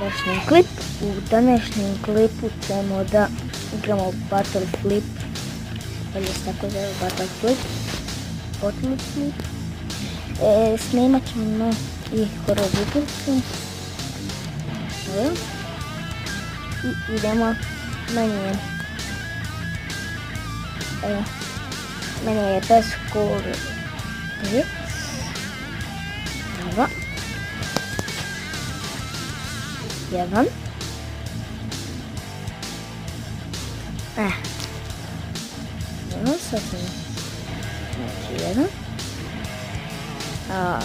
današnji klip. U današnjem klipu ćemo da igramo Battle Flip, ili se tako zove Battle Flip, snimat ćemo i horror igricu. I idemo na nje. Meni je best score 5. Evo. 1. Evo sad ćemo. Znači 1.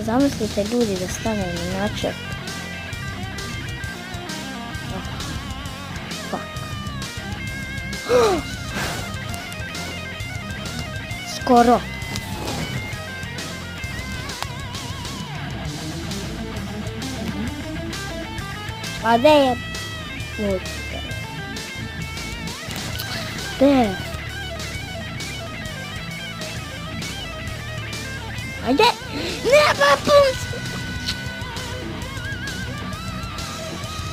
Zamislite ljudi da stane na način. Skoro. A gdje je? Gdje je? A gdje? Nema put!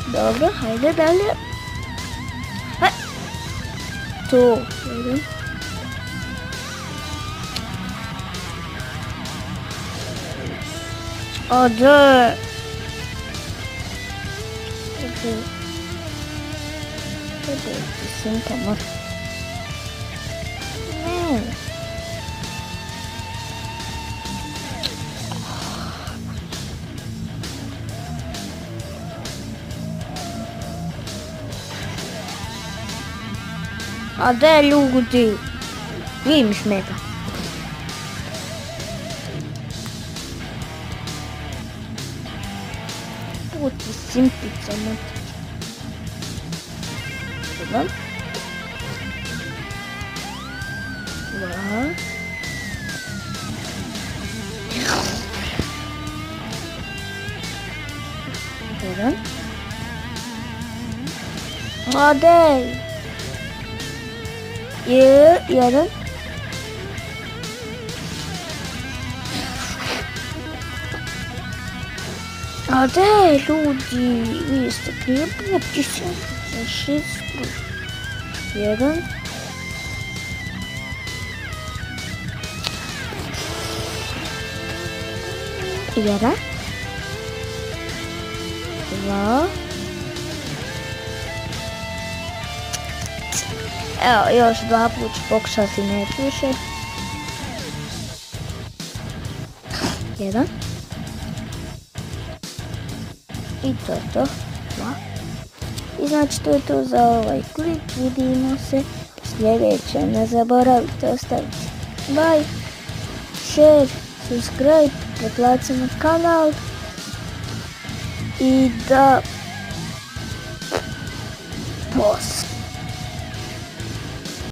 Dobro, hajde dalje. Tu. A gdje? Gdje ti simptomat? Ne. A gdje ljudi? Vi mi smeta. Puti simpica motić. Jedan. Dva. Jedan. A dej. Jedan. A daj ljudi, vi ste prijepoti se za 6 plus 1. Jedan. 2. Evo, još 2 put ću pokušati, ne više. 1. I to je to. 2. I znači to je to za ovaj klip. Vidimo se sljedeće. Ne zaboravite ostaviti like, share, subscribe, pretplatite na kanal i da post.